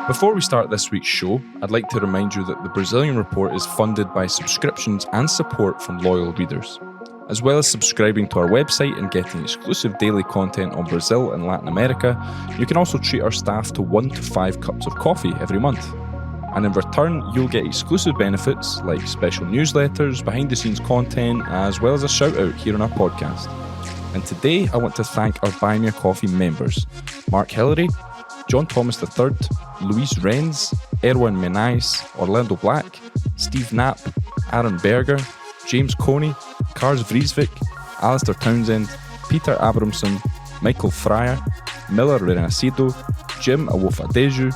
Before we start this week's show, I'd like to remind you that the Brazilian Report is funded by subscriptions and support from loyal readers. As well as subscribing to our website and getting exclusive daily content on Brazil and Latin America, you can also treat our staff to 1 to 5 cups of coffee every month. And in return, you'll get exclusive benefits like special newsletters, behind-the-scenes content, as well as a shout-out here on our podcast. And today, I want to thank our Buy Me a Coffee members, Mark Hillary, John Thomas III, Luis Renz, Erwin Menais, Orlando Black, Steve Knapp, Aaron Berger, James Coney, Kars Vriesvik, Alistair Townsend, Peter Abramson, Michael Fryer, Miller Renacido, Jim Awofadeju,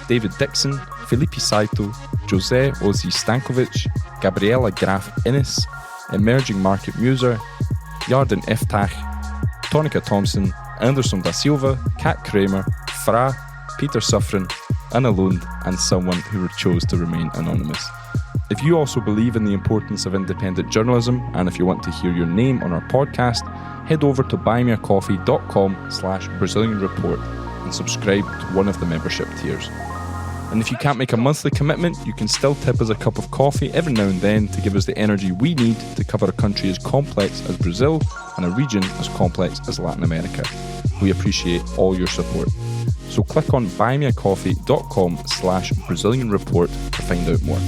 David Dixon, Felipe Saito, Jose Ozzy Stankovic, Gabriela Graf Innes, Emerging Market Muser, Yarden Eftach, Tonica Thompson, Anderson da Silva, Kat Kramer, Fra, Peter Suffren, Anna Lund, and someone who chose to remain anonymous. If you also believe in the importance of independent journalism, and if you want to hear your name on our podcast, head over to buymeacoffee.com/Brazilian Report and subscribe to one of the membership tiers. And if you can't make a monthly commitment, you can still tip us a cup of coffee every now and then to give us the energy we need to cover a country as complex as Brazil and a region as complex as Latin America. We appreciate all your support. So click on buymeacoffee.com/Brazilian Report to find out more.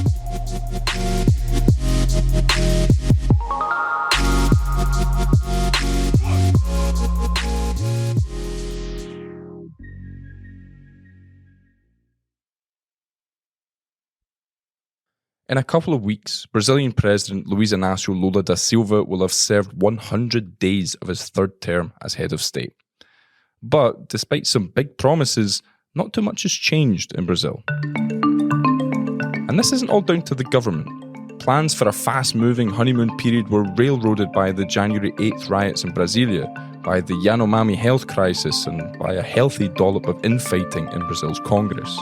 In a couple of weeks, Brazilian President Luiz Inácio Lula da Silva will have served 100 days of his third term as head of state. But despite some big promises, not too much has changed in Brazil. And this isn't all down to the government. Plans for a fast-moving honeymoon period were railroaded by the January 8th riots in Brasília, by the Yanomami health crisis, and by a healthy dollop of infighting in Brazil's Congress.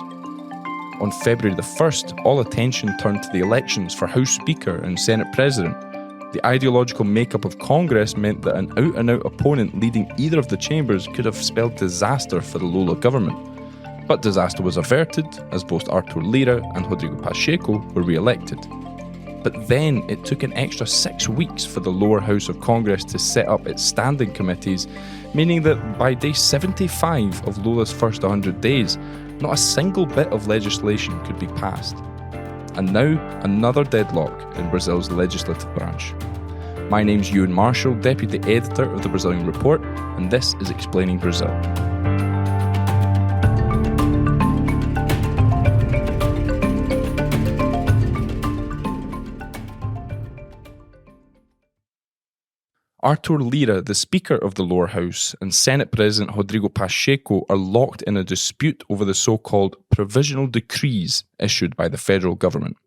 On February the 1st, all attention turned to the elections for House Speaker and Senate President. The ideological makeup of Congress meant that an out-and-out opponent leading either of the chambers could have spelled disaster for the Lula government. But disaster was averted, as both Arthur Lira and Rodrigo Pacheco were re-elected. But then it took an extra 6 weeks for the lower house of Congress to set up its standing committees, meaning that by day 75 of Lula's first 100 days, not a single bit of legislation could be passed. And now, another deadlock in Brazil's legislative branch. My name's Ewan Marshall, Deputy Editor of the Brazilian Report, and this is Explaining Brazil. Arthur Lira, the Speaker of the lower house, and Senate President Rodrigo Pacheco are locked in a dispute over the so-called provisional decrees issued by the federal government.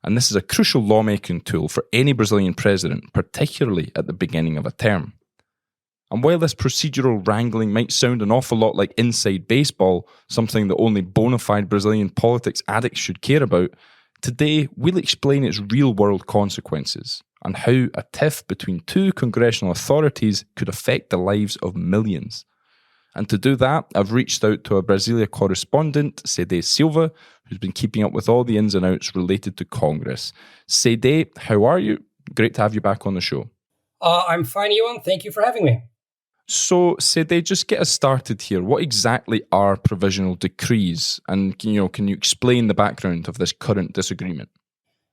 And this is a crucial lawmaking tool for any Brazilian president, particularly at the beginning of a term. And while this procedural wrangling might sound an awful lot like inside baseball, something that only bona fide Brazilian politics addicts should care about, today we'll explain its real-world consequences and how a tiff between two congressional authorities could affect the lives of millions. And to do that, I've reached out to a Brasília correspondent, Cedê Silva, who's been keeping up with all the ins and outs related to Congress. Cedê, how are you? Great to have you back on the show. I'm fine, Ewan. Thank you for having me. So, Cedê, just get us started here. What exactly are provisional decrees? And can you explain the background of this current disagreement?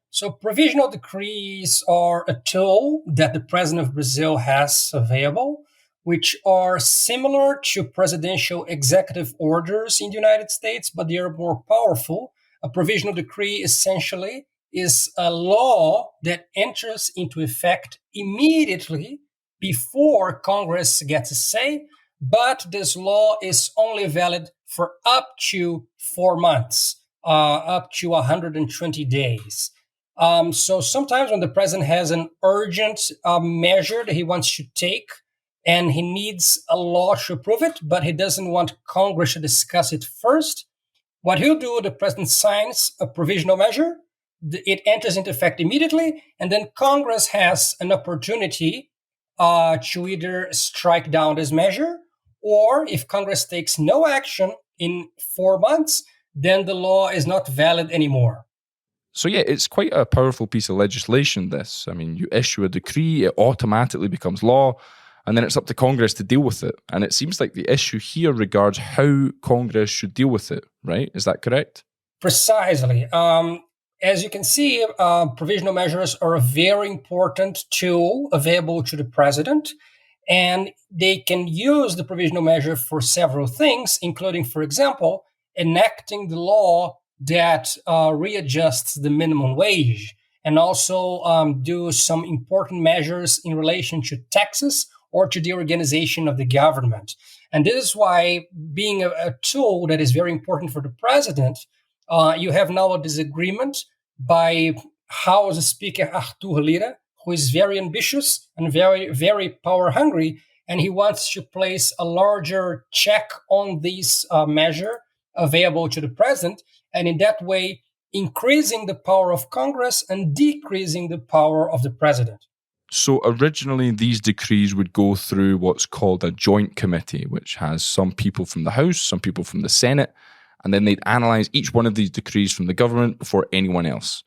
So provisional decrees are a tool that the President of Brazil has available, which are similar to presidential executive orders in the United States, but they are more powerful. A provisional decree essentially is a law that enters into effect immediately before Congress gets a say, but this law is only valid for up to 4 months, up to 120 days. So sometimes when the president has an urgent measure that he wants to take and he needs a law to approve it, but he doesn't want Congress to discuss it first, what he'll do, the president signs a provisional measure, it enters into effect immediately, and then Congress has an opportunity to either strike down this measure, or if Congress takes no action, in 4 months, then the law is not valid anymore. So yeah, it's quite a powerful piece of legislation, this. I mean, you issue a decree, it automatically becomes law, and then it's up to Congress to deal with it. And it seems like the issue here regards how Congress should deal with it, right? Is that correct? Precisely. As you can see, provisional measures are a very important tool available to the president, and they can use the provisional measure for several things, including, for example, enacting the law that readjusts the minimum wage, and also do some important measures in relation to taxes or to the organization of the government. And this is why, being a tool that is very important for the president, you have now a disagreement by House Speaker Arthur Lira, who is very ambitious and very, very power hungry, and he wants to place a larger check on this measure available to the president, and in that way, increasing the power of Congress and decreasing the power of the president. So originally, these decrees would go through what's called a joint committee, which has some people from the House, some people from the Senate, and then they'd analyze each one of these decrees from the government before anyone else.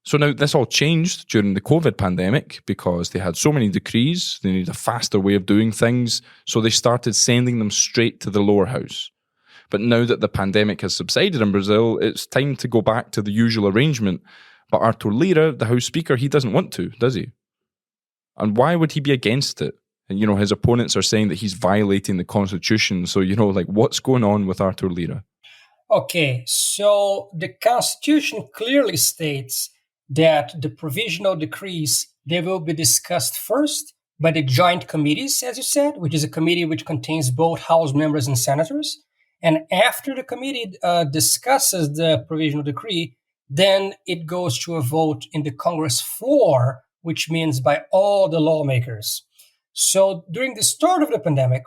So now this all changed during the COVID pandemic because they had so many decrees, they needed a faster way of doing things, so they started sending them straight to the lower house. But now that the pandemic has subsided in Brazil, it's time to go back to the usual arrangement. But Arthur Lira, the House Speaker, he doesn't want to, does he? And why would he be against it? And, his opponents are saying that he's violating the Constitution. So, what's going on with Arthur Lira? Okay, so the Constitution clearly states that the provisional decrees, they will be discussed first by the joint committees, as you said, which is a committee which contains both House members and senators. And after the committee discusses the provisional decree, then it goes to a vote in the Congress floor, which means by all the lawmakers. So during the start of the pandemic,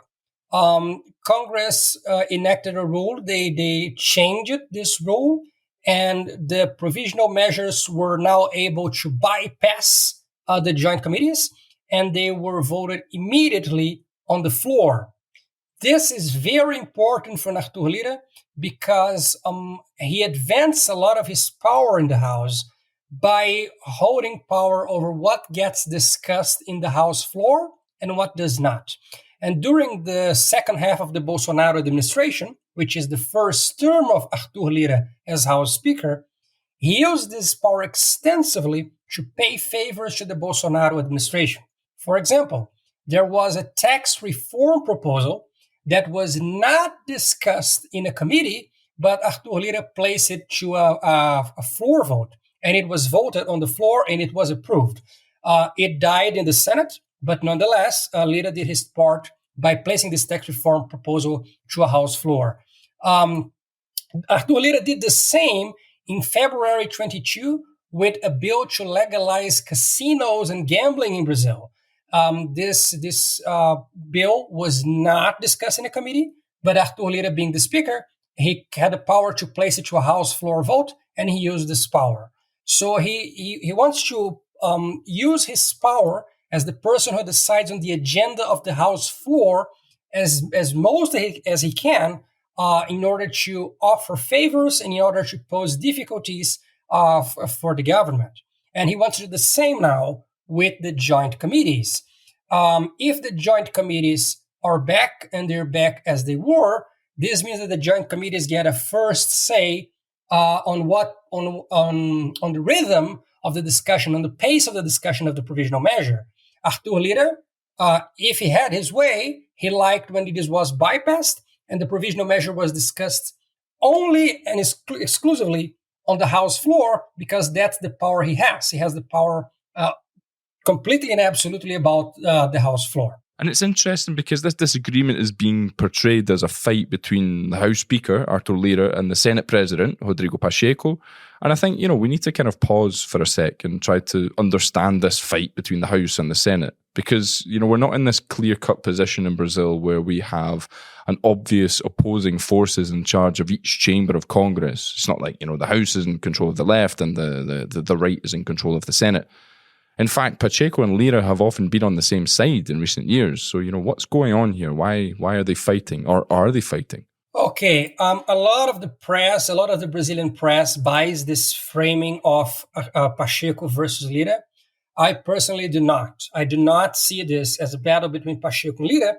Congress enacted a rule. They changed this rule, and the provisional measures were now able to bypass the joint committees, and they were voted immediately on the floor. This is very important for Arthur Lira because he advanced a lot of his power in the House by holding power over what gets discussed in the House floor and what does not. And during the second half of the Bolsonaro administration, which is the first term of Arthur Lira as House Speaker, he used this power extensively to pay favors to the Bolsonaro administration. For example, there was a tax reform proposal that was not discussed in a committee, but Arthur Lira placed it to a floor vote, and it was voted on the floor, and it was approved. It died in the Senate, but nonetheless, Lira did his part by placing this tax reform proposal to a House floor. Arthur Lira did the same in February 22 with a bill to legalize casinos and gambling in Brazil. This bill was not discussed in a committee, but Arthur Lira, being the speaker, he had the power to place it to a House floor vote, and he used this power. So he wants to use his power as the person who decides on the agenda of the House floor as most as he can in order to offer favors and in order to pose difficulties for the government. And he wants to do the same now with the joint committees. If the joint committees are back and they're back as they were, this means that the joint committees get a first say on the rhythm of the discussion, on the pace of the discussion of the provisional measure. Arthur Lira, if he had his way, he liked when this was bypassed and the provisional measure was discussed only and exclusively on the House floor, because that's the power he has. He has the power completely and absolutely about the House floor. And it's interesting because this disagreement is being portrayed as a fight between the House Speaker, Arthur Lira, and the Senate President, Rodrigo Pacheco. And I think, we need to kind of pause for a sec and try to understand this fight between the House and the Senate. Because, we're not in this clear-cut position in Brazil where we have an obvious opposing forces in charge of each chamber of Congress. It's not like, the House is in control of the left and the right is in control of the Senate. In fact, Pacheco and Lira have often been on the same side in recent years. So, what's going on here? Why are they fighting, or are they fighting? Okay, a lot of the press, a lot of the Brazilian press buys this framing of Pacheco versus Lira. I personally do not. I do not see this as a battle between Pacheco and Lira.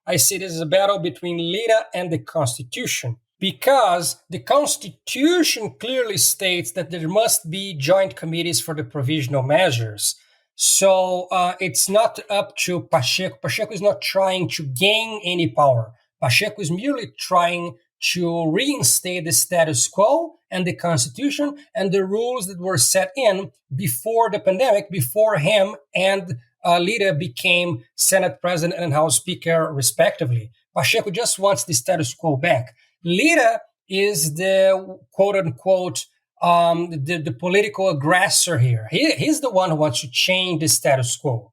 I see this as a battle between Lira and the Constitution, because the Constitution clearly states that there must be joint committees for the provisional measures. So it's not up to Pacheco. Pacheco is not trying to gain any power. Pacheco is merely trying to reinstate the status quo and the Constitution and the rules that were set in before the pandemic, before him and Lira became Senate President and House Speaker, respectively. Pacheco just wants the status quo back. Lira is the quote-unquote the political aggressor here. He's the one who wants to change the status quo.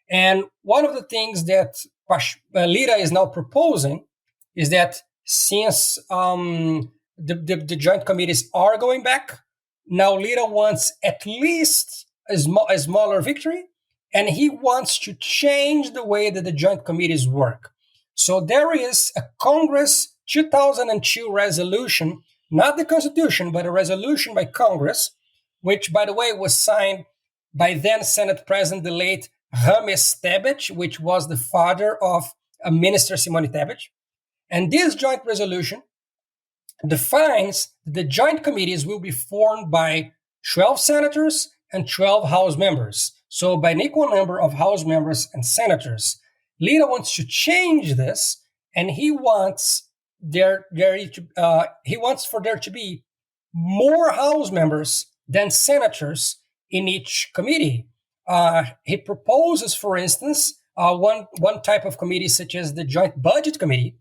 And one of the things that Lira is now proposing is that since the joint committees are going back, now Lira wants at least a smaller victory, and he wants to change the way that the joint committees work. So there is a Congress 2002 resolution, not the Constitution, but a resolution by Congress, which, by the way, was signed by then Senate President, the late Rames Tebet, which was the father of Minister Simone Tebet. And this joint resolution defines the joint committees will be formed by 12 senators and 12 House members. So by an equal number of House members and senators. Lira wants to change this, and he wants for there to be more House members than senators in each committee. He proposes, for instance, one type of committee such as the Joint Budget Committee,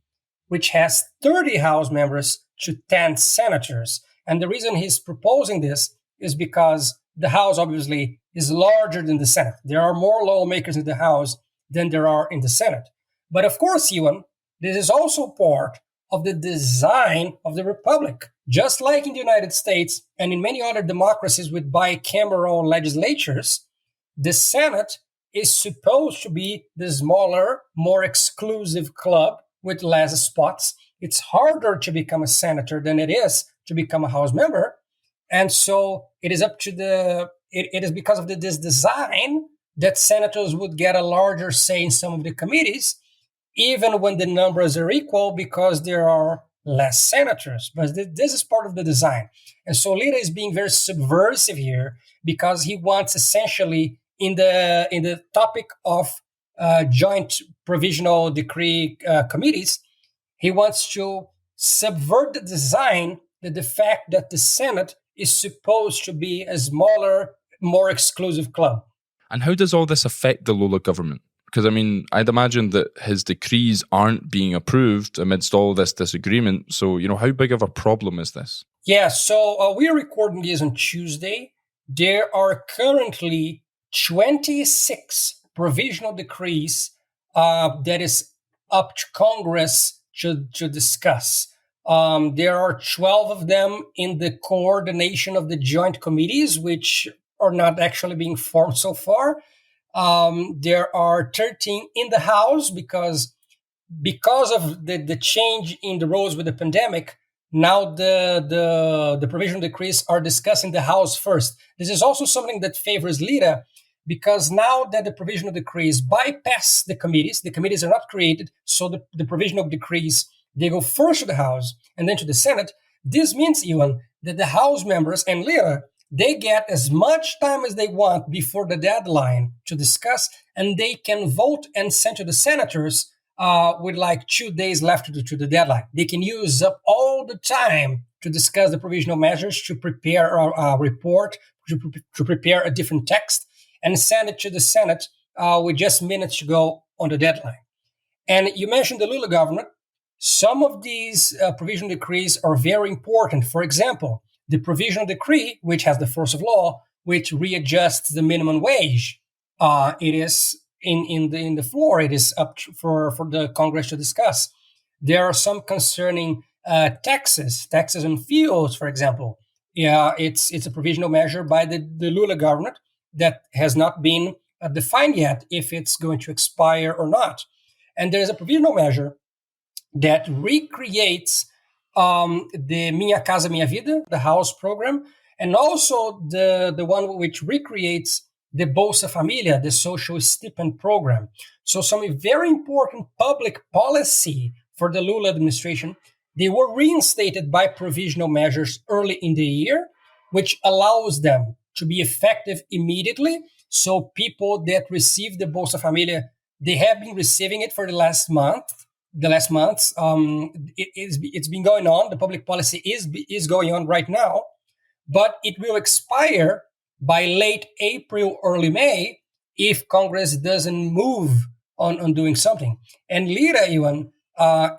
which has 30 House members to 10 senators. And the reason he's proposing this is because the House obviously is larger than the Senate. There are more lawmakers in the House than there are in the Senate. But of course, Ewan, this is also part of the design of the Republic. Just like in the United States and in many other democracies with bicameral legislatures, the Senate is supposed to be the smaller, more exclusive club with less spots. It's harder to become a senator than it is to become a House member. And so it is up to it is because of this design that senators would get a larger say in some of the committees, even when the numbers are equal, because there are less senators. But this is part of the design. And so Lira is being very subversive here because he wants essentially in the topic of joint provisional decree committees, he wants to subvert the design, the fact that the Senate is supposed to be a smaller, more exclusive club. And how does all this affect the Lula government? Because, I mean, I'd imagine that his decrees aren't being approved amidst all this disagreement. So, how big of a problem is this? Yeah, so we are recording this on Tuesday. There are currently 26 provisional decrees that is up to Congress to discuss. There are 12 of them in the coordination of the joint committees, which are not actually being formed so far. There are 13 in the House because of the change in the roles with the pandemic. Now the provisional decrees are discussed in the House first. This is also something that favors Lira, because now that the provisional decrees bypass the committees are not created, so the provisional decrees, they go first to the House and then to the Senate. This means, Ewan, that the House members and Lira, they get as much time as they want before the deadline to discuss, and they can vote and send to the senators with like 2 days left to the deadline. They can use up all the time to discuss the provisional measures, to prepare a report, to prepare a different text, and send it to the Senate with just minutes to go on the deadline. And you mentioned the Lula government. Some of these provisional decrees are very important. For example, the provisional decree, which has the force of law, which readjusts the minimum wage, it is in the floor. It is up for the Congress to discuss. There are some concerning taxes on fuels, for example. Yeah, it's a provisional measure by the Lula government that has not been defined yet if it's going to expire or not. And there's a provisional measure that recreates the Minha Casa Minha Vida, the house program, and also the one which recreates the Bolsa Familia, the social stipend program. So some very important public policy for the Lula administration, they were reinstated by provisional measures early in the year, which allows them to be effective immediately. So people that receive the Bolsa Familia, they have been receiving it for the last months. It's been going on. The public policy is going on right now, but it will expire by late April, early May, if Congress doesn't move on doing something. And Lira, Iwan,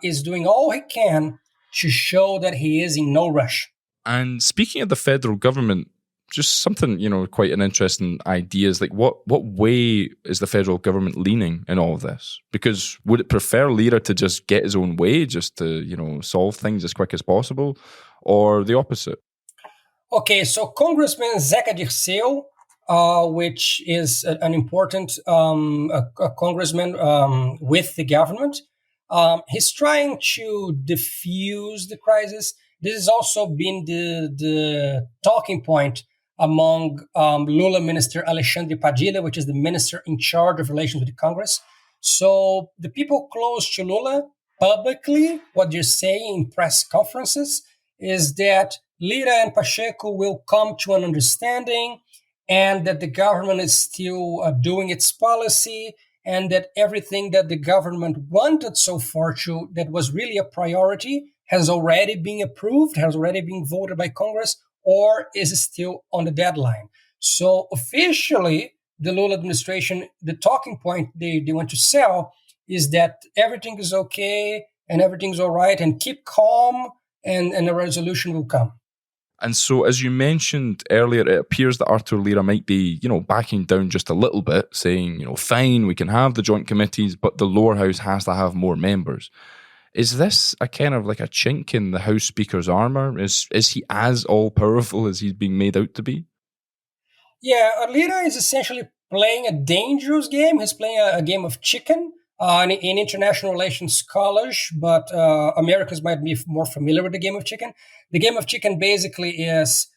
is doing all he can to show that he is in no rush. And speaking of the federal government, just something, quite an interesting idea is like what way is the federal government leaning in all of this? Because would it prefer Lira to just get his own way, just to, solve things as quick as possible, or the opposite? Okay, so Congressman Zeca Dirceu, which is an important a congressman with the government, he's trying to diffuse the crisis. This has also been the talking point among Lula Minister Alexandre Padilha, which is the minister in charge of relations with the Congress. So the people close to Lula publicly, what they're saying in press conferences is that Lira and Pacheco will come to an understanding and that the government is still doing its policy and that everything that the government wanted so far to, that was really a priority, has already been approved, has already been voted by Congress, or is still on the deadline. So officially, the Lula administration, the talking point they want to sell is that everything is okay and everything's all right and keep calm and a resolution will come. And so, as you mentioned earlier, it appears that Artur Lira might be, backing down just a little bit, saying, fine, we can have the joint committees, but the lower house has to have more members. Is this a kind of like a chink in the House Speaker's armor? Is he as all-powerful as he's being made out to be? Yeah, Lira is essentially playing a dangerous game. He's playing a game of chicken. In international relations scholars, but Americans might be more familiar with the game of chicken. The game of chicken basically is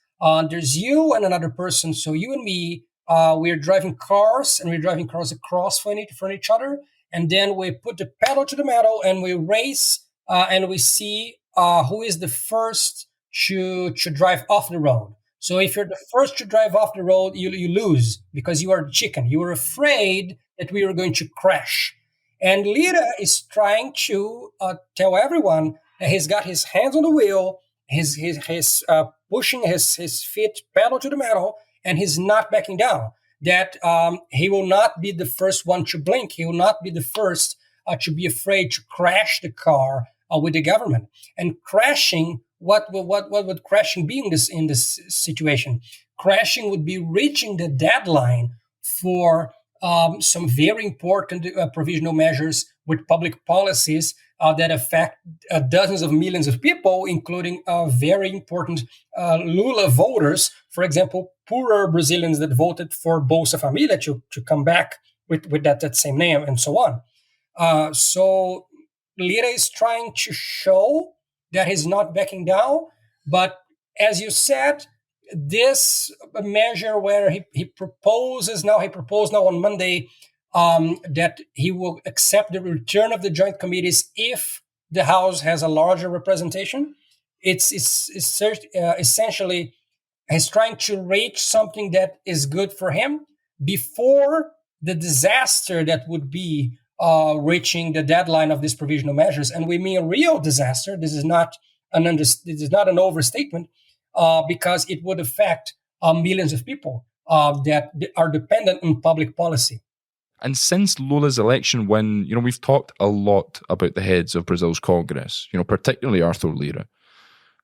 there's you and another person. So you and me, we're driving cars and we're driving cars across from each other. And then we put the pedal to the metal and we race and we see who is the first to drive off the road. So if you're the first to drive off the road, you lose because you are the chicken. You were afraid that we were going to crash. And Lira is trying to tell everyone that he's got his hands on the wheel, he's pushing his feet pedal to the metal, and he's not backing down. That he will not be the first one to blink. He will not be the first to be afraid to crash the car with the government. And crashing, what would crashing be in this situation? Crashing would be reaching the deadline for some very important provisional measures with public policies that affect dozens of millions of people, including very important Lula voters. For example, poorer Brazilians that voted for Bolsa Familia to come back with that same name and so on. So Lira is trying to show that he's not backing down. But as you said, this measure where he proposed now on Monday that he will accept the return of the joint committees if the House has a larger representation. It's essentially he's trying to reach something that is good for him before the disaster that would be reaching the deadline of these provisional measures. And we mean a real disaster. This is not an overstatement. Because it would affect millions of people that are dependent on public policy. And since Lula's election win, we've talked a lot about the heads of Brazil's Congress, particularly Artur Lira.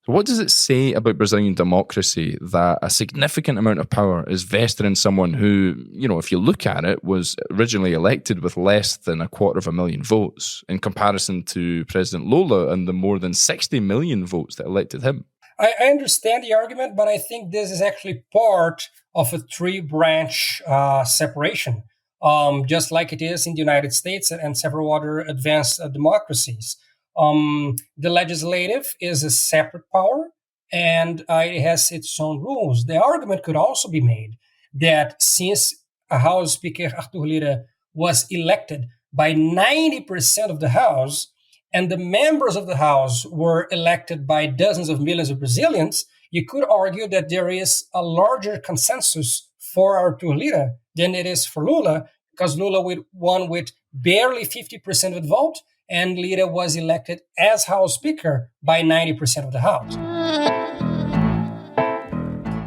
So what does it say about Brazilian democracy that a significant amount of power is vested in someone who, if you look at it, was originally elected with less than 250,000 votes in comparison to President Lula and the more than 60 million votes that elected him? I understand the argument, but I think this is actually part of a three-branch separation, just like it is in the United States and several other advanced democracies. The legislative is a separate power, and it has its own rules. The argument could also be made that since House Speaker Arthur Lira was elected by 90% of the House, and the members of the House were elected by dozens of millions of Brazilians, you could argue that there is a larger consensus for Arthur Lira than it is for Lula, because Lula won with barely 50% of the vote, and Lira was elected as House Speaker by 90% of the House.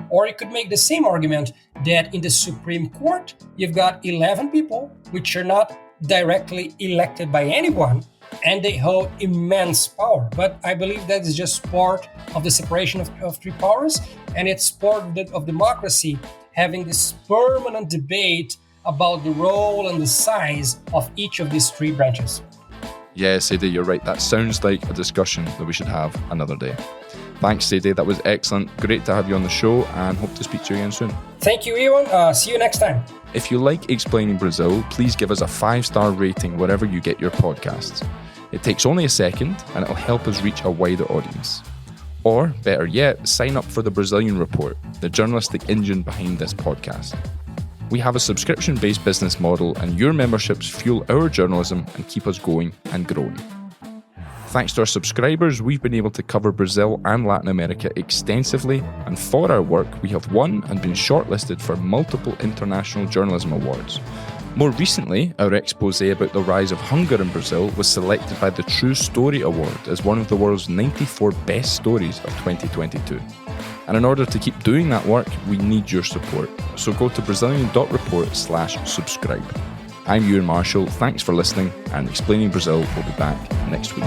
Or you could make the same argument that in the Supreme Court, you've got 11 people which are not directly elected by anyone, and they hold immense power. But I believe that is just part of the separation of three powers, and it's part of democracy having this permanent debate about the role and the size of each of these three branches. Yeah, Cedê, you're right. That sounds like a discussion that we should have another day. Thanks, Cedê. That was excellent. Great to have you on the show, and hope to speak to you again soon. Thank you, Ewan. See you next time. If you like Explaining Brazil, please give us a 5-star rating wherever you get your podcasts. It takes only a second, and it'll help us reach a wider audience. Or, better yet, sign up for the Brazilian Report, the journalistic engine behind this podcast. We have a subscription-based business model, and your memberships fuel our journalism and keep us going and growing. Thanks to our subscribers, we've been able to cover Brazil and Latin America extensively, and for our work, we have won and been shortlisted for multiple international journalism awards. More recently, our expose about the rise of hunger in Brazil was selected by the True Story Award as one of the world's 94 best stories of 2022. And in order to keep doing that work, we need your support. So go to Brazilian.report/subscribe. I'm Ewan Marshall, thanks for listening, and Explaining Brazil will be back next week.